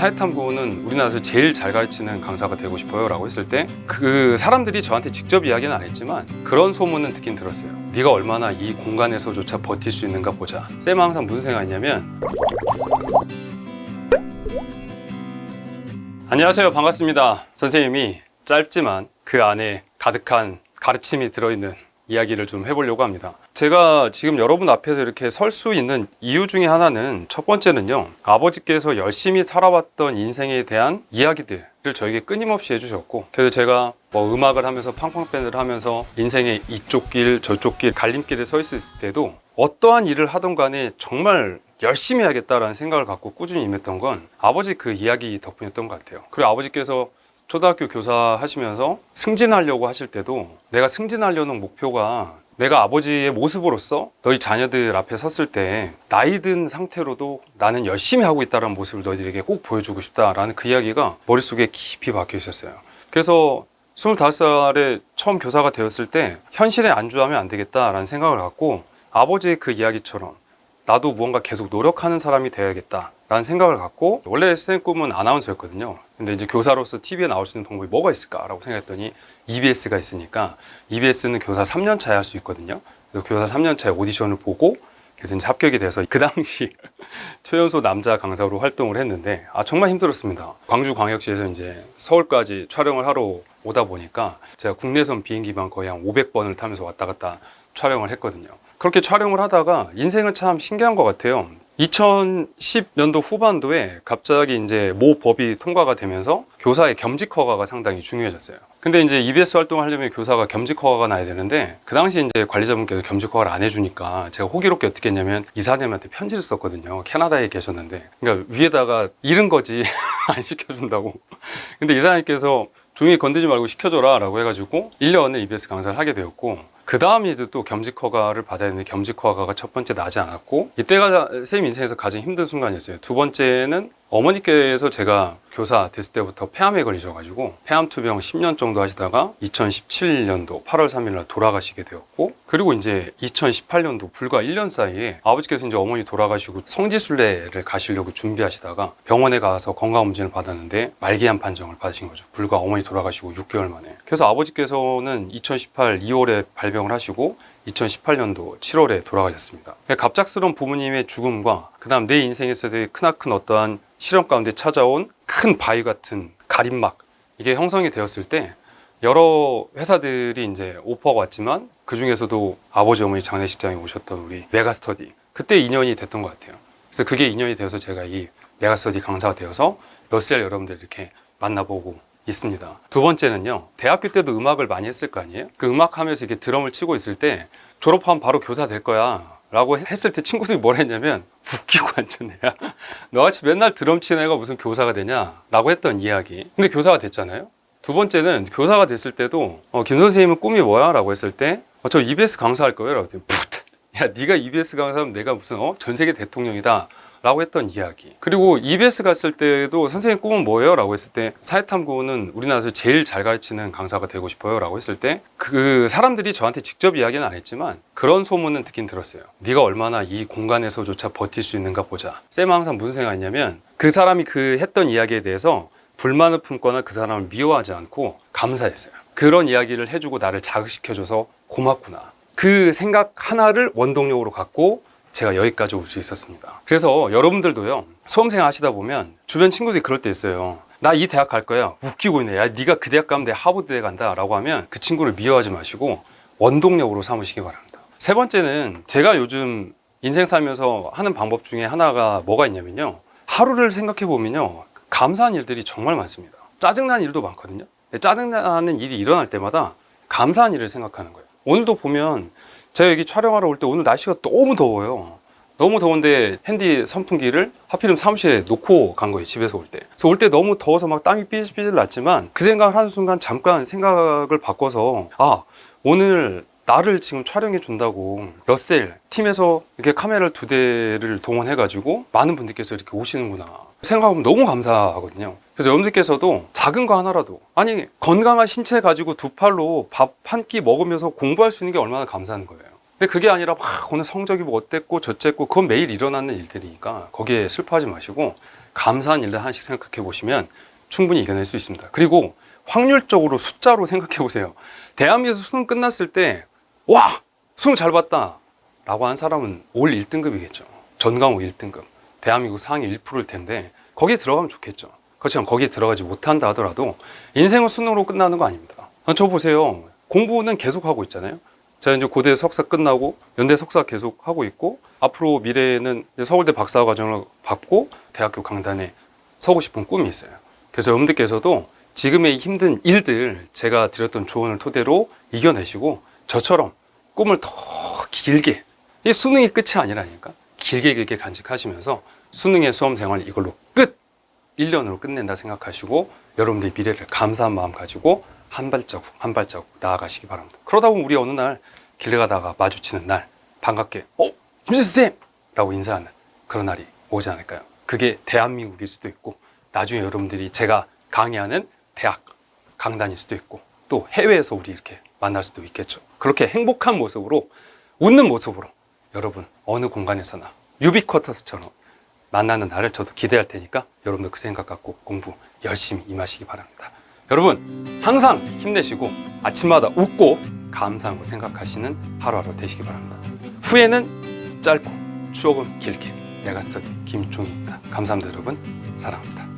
사회탐구는 우리나라에서 제일 잘 가르치는 강사가 되고 싶어요 라고 했을 때 그 사람들이 저한테 직접 이야기는 안 했지만 그런 소문은 듣긴 들었어요. 네가 얼마나 이 공간에서조차 버틸 수 있는가 보자. 쌤은 항상 무슨 생각했냐면, 안녕하세요, 반갑습니다. 선생님이 짧지만 그 안에 가득한 가르침이 들어있는 이야기를 좀 해보려고 합니다. 제가 지금 여러분 앞에서 이렇게 설 수 있는 이유 중에 하나는, 첫 번째는요, 아버지께서 열심히 살아왔던 인생에 대한 이야기들을 저에게 끊임없이 해주셨고, 그래서 제가 뭐 음악을 하면서 팡팡밴드를 하면서 인생의 이쪽 길 저쪽 길 갈림길에 서 있을 때도 어떠한 일을 하던 간에 정말 열심히 해야겠다라는 생각을 갖고 꾸준히 임했던 건 아버지 그 이야기 덕분이었던 것 같아요. 그리고 아버지께서 초등학교 교사 하시면서 승진하려고 하실 때도, 내가 승진하려는 목표가 내가 아버지의 모습으로서 너희 자녀들 앞에 섰을 때 나이 든 상태로도 나는 열심히 하고 있다는 모습을 너희들에게 꼭 보여주고 싶다라는 그 이야기가 머릿속에 깊이 박혀 있었어요. 그래서 25살에 처음 교사가 되었을 때 현실에 안주하면 안 되겠다라는 생각을 갖고 아버지의 그 이야기처럼 나도 무언가 계속 노력하는 사람이 되어야겠다라는 생각을 갖고, 원래 선생님 꿈은 아나운서였거든요. 근데 이제 교사로서 TV에 나올 수 있는 방법이 뭐가 있을까라고 생각했더니 EBS가 있으니까, EBS는 교사 3년 차에 할 수 있거든요. 그래서 교사 3년 차에 오디션을 보고 그래서 이제 합격이 돼서 그 당시 최연소 남자 강사로 활동을 했는데, 정말 힘들었습니다. 광주광역시에서 이제 서울까지 촬영을 하러 오다 보니까 제가 국내선 비행기만 거의 한 500번을 타면서 왔다 갔다 촬영을 했거든요. 그렇게 촬영을 하다가 인생은 참 신기한 것 같아요. 2010년도 후반도에 갑자기 이제 모 법이 통과가 되면서 교사의 겸직 허가가 상당히 중요해졌어요. 근데 이제 EBS 활동을 하려면 교사가 겸직 허가가 나야 되는데, 그 당시 이제 관리자분께서 겸직 허가를 안 해주니까 제가 호기롭게 어떻게 했냐면 이사님한테 편지를 썼거든요. 캐나다에 계셨는데. 그러니까 위에다가 잃은 거지 안 시켜준다고. 근데 이사님께서 종이 건드지 말고 시켜줘라 라고 해가지고 1년을 EBS 강사를 하게 되었고, 그 다음에 이제 또 겸직 허가를 받아야 되는데 겸직 허가가 첫 번째 나지 않았고, 이때가 선생님 인생에서 가장 힘든 순간이었어요. 두 번째는 어머니께서 제가 교사 됐을 때부터 폐암에 걸리셔가지고 폐암 투병 10년 정도 하시다가 2017년도 8월 3일 날 돌아가시게 되었고, 그리고 이제 2018년도 불과 1년 사이에 아버지께서 이제 어머니 돌아가시고 성지순례를 가시려고 준비하시다가 병원에 가서 건강검진을 받았는데 말기암 판정을 받으신 거죠. 불과 어머니 돌아가시고 6개월 만에. 그래서 아버지께서는 2018 2월에 발병을 하시고 2018년도 7월에 돌아가셨습니다. 갑작스러운 부모님의 죽음과 그 다음 내 인생에서의 크나큰 어떠한 시련 가운데 찾아온 큰 바위 같은 가림막, 이게 형성이 되었을 때 여러 회사들이 이제 오퍼가 왔지만 그 중에서도 아버지 어머니 장례식장에 오셨던 우리 메가스터디, 그때 인연이 됐던 것 같아요. 그래서 그게 인연이 되어서 제가 이 메가스터디 강사가 되어서 러셀 여러분들 이렇게 만나보고 있습니다. 두 번째는요, 대학교 때도 음악을 많이 했을 거 아니에요? 그 음악 하면서 이렇게 드럼을 치고 있을 때 졸업하면 바로 교사 될 거야 라고 했을 때 친구들이 뭐라 했냐면, 웃기고 앉았네. 너같이 맨날 드럼 치는 애가 무슨 교사가 되냐 라고 했던 이야기. 근데 교사가 됐잖아요. 두 번째는 교사가 됐을 때도 김 선생님은 꿈이 뭐야? 라고 했을 때 저 EBS 강사할 거예요 라고 했더니, 야 네가 EBS 강사하면 내가 무슨 전 세계 대통령이다 라고 했던 이야기. 그리고 EBS 갔을 때도 선생님 꿈은 뭐예요? 라고 했을 때 사회탐구는 우리나라에서 제일 잘 가르치는 강사가 되고 싶어요 라고 했을 때 그 사람들이 저한테 직접 이야기는 안 했지만 그런 소문은 듣긴 들었어요. 네가 얼마나 이 공간에서조차 버틸 수 있는가 보자. 쌤은 항상 무슨 생각했냐면, 그 사람이 그 했던 이야기에 대해서 불만을 품거나 그 사람을 미워하지 않고 감사했어요. 그런 이야기를 해주고 나를 자극시켜줘서 고맙구나. 그 생각 하나를 원동력으로 갖고 제가 여기까지 올 수 있었습니다. 그래서 여러분들도요, 수험생 하시다 보면 주변 친구들이 그럴 때 있어요. 나 이 대학 갈 거야. 웃기고 있네. 야 네가 그 대학 가면 내가 하버드대 간다 라고 하면 그 친구를 미워하지 마시고 원동력으로 삼으시기 바랍니다. 세 번째는 제가 요즘 인생 살면서 하는 방법 중에 하나가 뭐가 있냐면요, 하루를 생각해 보면요, 감사한 일들이 정말 많습니다. 짜증나는 일도 많거든요. 짜증나는 일이 일어날 때마다 감사한 일을 생각하는 거예요. 오늘도 보면 제가 여기 촬영하러 올 때 오늘 날씨가 너무 더워요. 너무 더운데 핸디 선풍기를 하필이면 사무실에 놓고 간 거예요, 집에서 올 때. 그래서 올 때 너무 더워서 막 땀이 삐질삐질 났지만 그 생각을 하는 순간 잠깐 생각을 바꿔서, 오늘 나를 지금 촬영해 준다고 러셀 팀에서 이렇게 카메라를 2대를 동원해가지고 많은 분들께서 이렇게 오시는구나 생각하면 너무 감사하거든요. 그래서 여러분들께서도 작은 거 하나라도, 아니 건강한 신체 가지고 2팔로 밥 한 끼 먹으면서 공부할 수 있는 게 얼마나 감사한 거예요. 근데 그게 아니라 막 오늘 성적이 뭐 어땠고 저쨌고, 그건 매일 일어나는 일들이니까 거기에 슬퍼하지 마시고 감사한 일을 하나씩 생각해 보시면 충분히 이겨낼 수 있습니다. 그리고 확률적으로 숫자로 생각해 보세요. 대한민국에서 수능 끝났을 때 와! 수능 잘 봤다! 라고 한 사람은 올 1등급이겠죠. 전 과목 1등급. 대한민국 상위 1%일 텐데 거기에 들어가면 좋겠죠. 그렇지만 거기에 들어가지 못한다 하더라도 인생은 수능으로 끝나는 거 아닙니다. 저 보세요. 공부는 계속 하고 있잖아요. 제가 이제 고대 석사 끝나고 연대 석사 계속 하고 있고 앞으로 미래에는 서울대 박사과정을 받고 대학교 강단에 서고 싶은 꿈이 있어요. 그래서 여러분들께서도 지금의 힘든 일들 제가 드렸던 조언을 토대로 이겨내시고 저처럼 꿈을 더 길게, 이 수능이 끝이 아니라니까 길게 간직하시면서 수능의 수험 생활 이걸로 끝! 1년으로 끝낸다 생각하시고 여러분들의 미래를 감사한 마음 가지고 한 발자국 나아가시기 바랍니다. 그러다 보면 우리 어느 날 길 가다가 마주치는 날 반갑게 김진수 선생님! 라고 인사하는 그런 날이 오지 않을까요? 그게 대한민국일 수도 있고 나중에 여러분들이 제가 강의하는 대학 강단일 수도 있고 또 해외에서 우리 이렇게 만날 수도 있겠죠. 그렇게 행복한 모습으로 웃는 모습으로 여러분 어느 공간에서나 유비쿼터스처럼 만나는 날을 저도 기대할 테니까 여러분도 그 생각 갖고 공부 열심히 임하시기 바랍니다. 여러분 항상 힘내시고 아침마다 웃고 감사한 거 생각하시는 하루하루 되시기 바랍니다. 후회는 짧고 추억은 길게. 메가스터디 김종희입니다. 감사합니다 여러분. 사랑합니다.